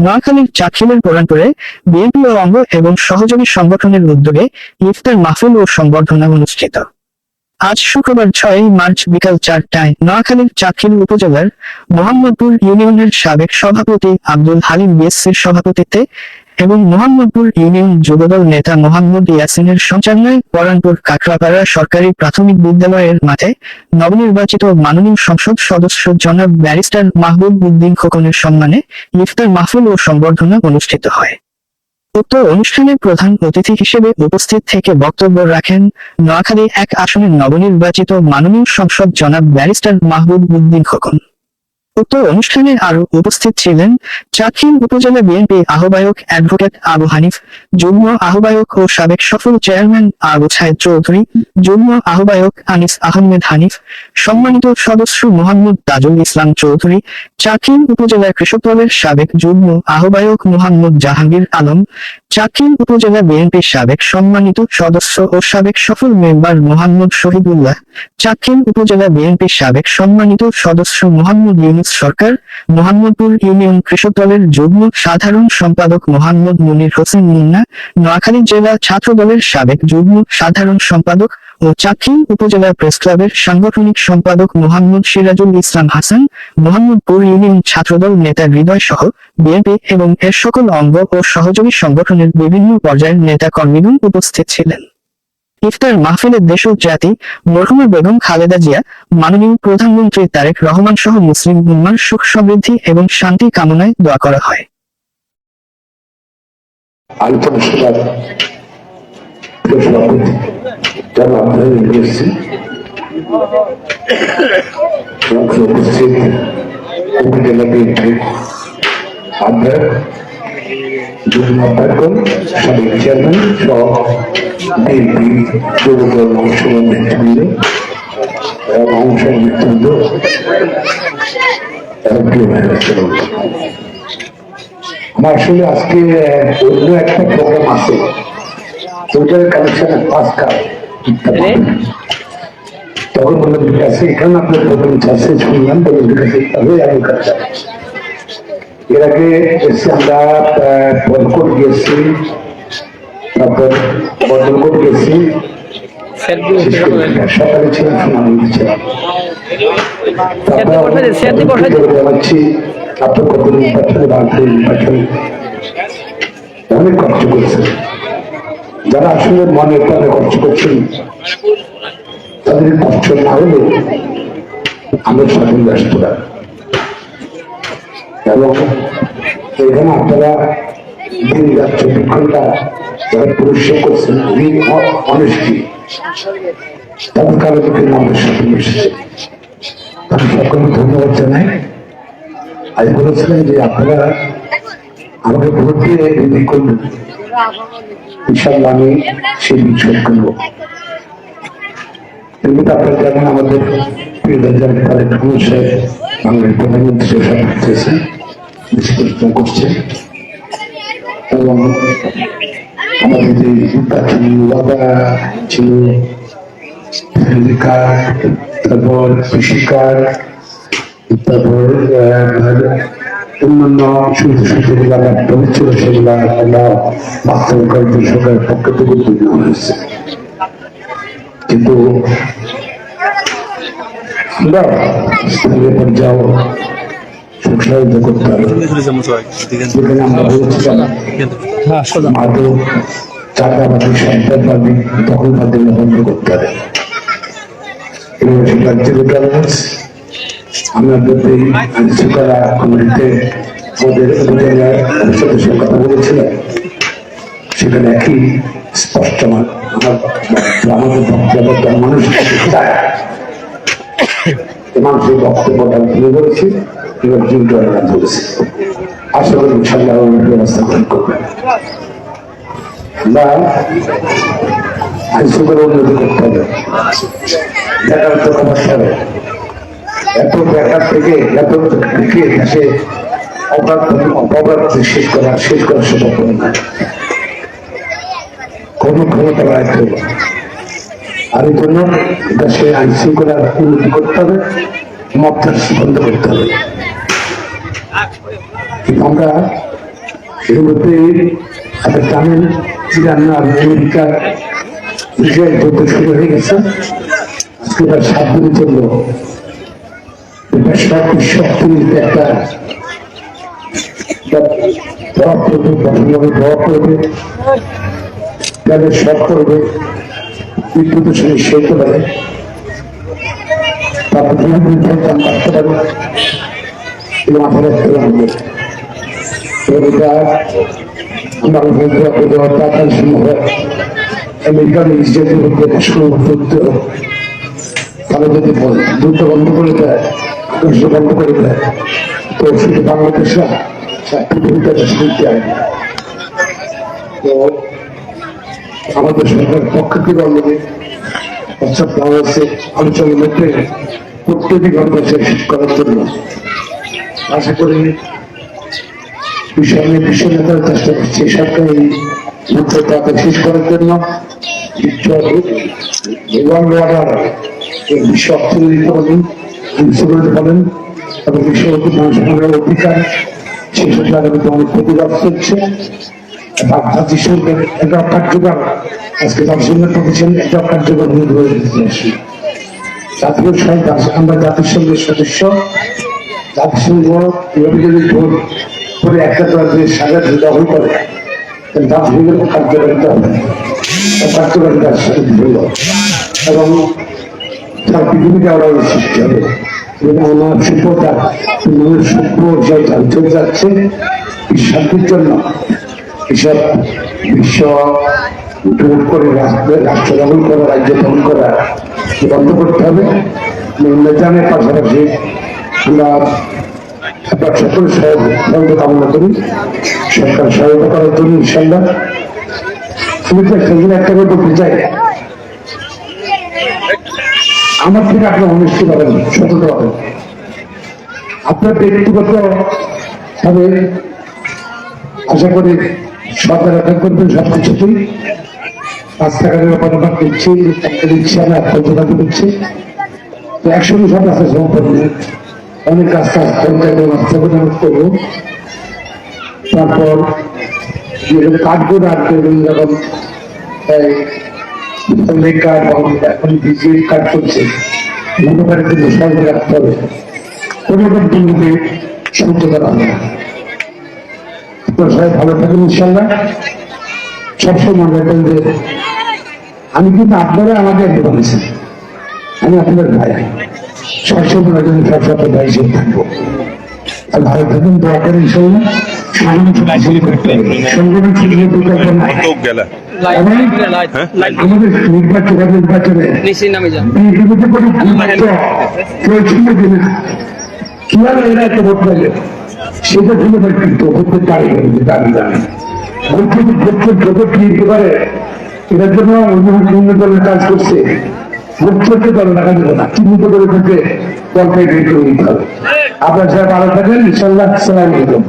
নোয়াখালীর চাটখিলের পুরানপুরে বিএনপি ও অঙ্গ এবং সহযোগী সংগঠনের উদ্যোগে ইফতার মাহফিল ও সংবর্ধনা অনুষ্ঠিত। আজ শুক্রবার 6 মার্চ বিকাল 4টায় নোয়াখালীর চাটখিল উপজেলার মোহাম্মদপুর ইউনিয়নের সাবেক সভাপতি আব্দুল হালিম বিএসসির সভাপতিত্বে এবং মোহাম্মদপুর ইউনিয়ন যুবদল নেতা মোহাম্মদ ইয়াসিনের সঞ্চালনায় পরানপুর কাকড়াপাড়া সরকারি প্রাথমিক বিদ্যালয়ের মাঠে নবনির্বাচিত মাননীয় সংসদ সদস্য জনাব ব্যারিস্টার মাহবুব উদ্দিন খোকনের সম্মানে ইফতার মাহফিল ও সংবর্ধনা অনুষ্ঠিত হয়। উক্ত অনুষ্ঠানে প্রধান অতিথি হিসেবে উপস্থিত থেকে বক্তব্য রাখেন নোয়াখালী 1 আসনের নবনির্বাচিত মাননীয় সংসদ জনাব ব্যারিস্টার মাহবুব উদ্দিন খোকন। উক্ত অনুষ্ঠানে আরো উপস্থিত ছিলেন চাটখিল উপজেলা বিএনপি আহ্বায়ক অ্যাডভোকেট আবু হানিফ, যুগ্ম আহ্বায়ক ও সাবেক সফল চেয়ারম্যান আবু ছায়েদ চৌধুরী, যুগ্ম আহ্বায়ক আনিস আহমেদ হানিফ, সম্মানিত সদস্য মোহাম্মদ তাজুল ইসলাম চৌধুরী, চাটখিল উপজেলা কৃষক দলের সাবেক যুগ্ম আহ্বায়ক মোহাম্মদ জাহাঙ্গীর আলম, চাটখিল উপজেলা বিএনপির সাবেক সম্মানিত সদস্য ও সাবেক সফল মেম্বার মোহাম্মদ শহীদুল্লাহ, চাটখিল উপজেলা বিএনপির সাবেক সম্মানিত সদস্য মোহাম্মদ ইউনুস সরকার, মোহাম্মদপুর ইউনিয়ন কৃষক দলের যুগ্ম সাধারণ সম্পাদক মোহাম্মদ মুনির হোসেন মুন্না, নোয়াখালী জেলা ছাত্র দলের সাবেক যুগ্ম সাধারণ সম্পাদক ও চাটখিল উপজেলা প্রেস ক্লাবের সাংগঠনিক সম্পাদক মোহাম্মদ সিরাজুল ইসলাম হাসান, মোহাম্মদপুর ইউনিয়ন ছাত্রদল নেতা হৃদয় সহ বিএনপি এবং এর সকল অঙ্গ ও সহযোগী সংগঠনের বিভিন্ন পর্যায়ের নেতা কর্মীগণ উপস্থিত ছিলেন। ইফতার মাহফিলে দেশ ও জাতি, মরহুমা বেগম খালেদা জিয়া, মাননীয় প্রধানমন্ত্রী তারেক রহমান সহ মুসলিম উম্মার সুখ সমৃদ্ধি এবং শান্তি কামনায় দোয়া করা হয়। সাবেক চেয়ারম্যান সহ বিএনপি যুবদল অংশগ্রহণ নেতৃবৃন্দ আমার আসলে আজকে অন্য একটা প্রোগ্রাম আছে, ওইটার কানেকশনে পাঁচটা তখন বললাম ঠিক আছে, এখানে আপনার প্রোগ্রাম আছে শুনলাম, বললাম ঠিক আছে তবে আমি কাছে এর আগে এসে আমরা বরকট গেছি, তারপর বদলকোট গেছি, সকালে ছিলাম সুনামগঞ্জে ছিলাম। যাচ্ছি আপনার কত নির্বাচনে ভারতের নির্বাচনে অনেক কষ্ট করছেন, যারা আসলে মনে প্রাণে কষ্ট করছেন তাদের কষ্ট না হলে আমার সাথে ব্যস্ত না। এবং এখানে আপনারা দিন রাত 24 ঘন্টা যারা পরিশ্রম করছেন অনেস্টি, তাদের কারো থেকে আমাদের সাথে মিশেছে, আমি সকলকে ধন্যবাদ জানাই। আজ বলেছিলেন যে আপনারা আমাকে ভোট দিয়ে বিক্রি করবেন, ইনশাল্লাহ আমি সেই বিক্ষোভ করবো। এমনিতে আপনারা জানেন আমাদের প্রিয় তারেক রহমান সাহেব বাংলার প্রধানমন্ত্রী করছেন করছে, এবং আমাদের যে নির্বাচনী ওয়াদা ছিল, তারপর কৃষিকার, তারপর অন্যান্য সুযোগ ছিল সেগুলা বাস্তবায়ন করার জন্য সরকারের পক্ষ থেকে উদ্যোগ নেওয়া হয়েছে। কিন্তু আমরা স্থানীয় পর্যায়ে সংসারিত করতে হবে, যেখানে আমরা বলছিলাম আদৌ চাঁদাবাদী, সন্ত্রাসবাদী, দখলবাদী বন্ধ করতে হবে। আমরা যদি আইনশৃঙ্খলা কমিটিতে আমাদের উপজেলার সদস্যের কথা বলেছিলাম, সেখানে একই স্পষ্ট আমাদের বক্তব্য মানুষ চায়, মানুষের বক্তব্যটা তুলে ধরেছি, এবার জীবটা ধরেছি। আশা করি ইনশাল্লাহ ব্যবস্থা গ্রহণ করবেন। আমরা আইনশৃঙ্খলা উন্নতি করতে হবে, বেকারত্ব কমাতে হবে। এত বেকার থেকে এত থেকে দেশে অপরাধ শেষ করা সম্ভব নয়, কোন ক্ষমতা রাখতে হবে। আর এই জন্য দেশে আইন শৃঙ্খলা উন্নতি করতে হবে, মবচাষ বন্ধ করতে হবে। আমরা এর মধ্যে আপনার জানেন ইরান আর আমেরিকার ইসরায়েল যুদ্ধ শুরু হয়ে গেছে। আজকে তার 7 দিনের জন্য এটা শক্তির একটা প্রভাব পড়বে, কঠোরভাবে প্রভাব পড়বে, তাদের শখ করবে, বিদ্যুতের সঙ্গে সেতে পারে, তারপর কাটতে পারে, এটা মাথায় রাখতে হবে। এটা আমেরিকান ইসরায়েলের মধ্যে তারা যদি যুদ্ধ বন্ধ করে দেয়, আকাশ বন্ধ করে দেয়, তো শুধু বাংলাদেশরা পৃথিবীতে শান্তি আয়। তো আমাদের সরকারের পক্ষ থেকে অলরেডি প্রস্তাব দেওয়া হয়েছে আলোচনার মধ্যে প্রত্যেকটি ঘটনা শেষ করার জন্য। আশা করি বিশ্ব নেতারা চেষ্টা করছে সরকার এই যুদ্ধ তাকে শেষ করার জন্য। বিশ্ব অর্থনীতি বলেন, বলেন এবং বিশ্ব মানুষের অধিকার সেসব জায়গাতে অনেক প্রতিবাদ করছে। জাতিসংঘের একটা কার্যকর আজকে জাতিসংঘের প্রতিষ্ঠান একটা কার্যকর আমরা জাতিসংঘের সদস্য। জাতিসংঘ এভাবে যদি ভোট করে একটা রাজ্যের সাজা দখল করে জাতিসংঘের কার্যকারিতা হবে, কার্যকারিতা এবং তার পৃথিবীতে আরো সৃষ্টি হবে। এবং আমার সভ্যতা মানুষ সভ্য চলে যাচ্ছে শান্তির জন্য। এসব বিশ্ব দূর করে রাষ্ট্র দখল করা, রাজ্য দখল করা বন্ধ করতে হবে। নেতানের পাশাপাশি আমরা আপনার সকল সহযোগিতা কামনা করি, সরকার সহায়তা করার জন্য ইনশাল্লাহ। আমি তো একটা বলতে চাই, আমার থেকে আপনার অনুষ্ঠিত হবেন, সততা হবেন। আপনার ব্যক্তিগত ভাবে আশা করি সরকার রক্ষা করবেন সবকিছুতেই। রাস্তাঘাটের পদক্ষেপ দিচ্ছি, দিচ্ছি, আমি আত্মযোগা দিচ্ছি। তো একসঙ্গে সব রাস্তা সম করবো, অনেক রাস্তা রাস্তা করবো। তারপর কাঠগুলো রাখবে, যখন কার্ড এখন বিজেপি কার্ড করছে, মনোকারের জন্য সরকার রাখতে হবে। কোনো দিনকে সহ্য করা হবে না। সবাই ভালো থাকেন ইনশাল্লাহ। সবসময় মনে রাখবেন যে আমি কিন্তু আপনারা আমাকে একটু বলেছেন, আমি আপনাদের ভাই, সবসময় মনে রাখবেন সবসময় ভাই হিসেবে থাকবো। আর ভালো থাকেন, দোয়া করেন ইনশাল্লাহ। আমাদের নির্বাচনে কিভাবে এরা একটা ভোট লাগে সেটা শুনে কিন্তু করতে পারে দাবি জানে দিতে পারে। এটার জন্য অন্য দলের কাজ করছে, ভোট করতে দল দেখা যাবে না, চিহ্নিত করে থেকে দলকে বের করে দিতে হবে। আপনার সাথে ভালো থাকেন ইনশাল্লাহ। আসসালামু আলাইকুম।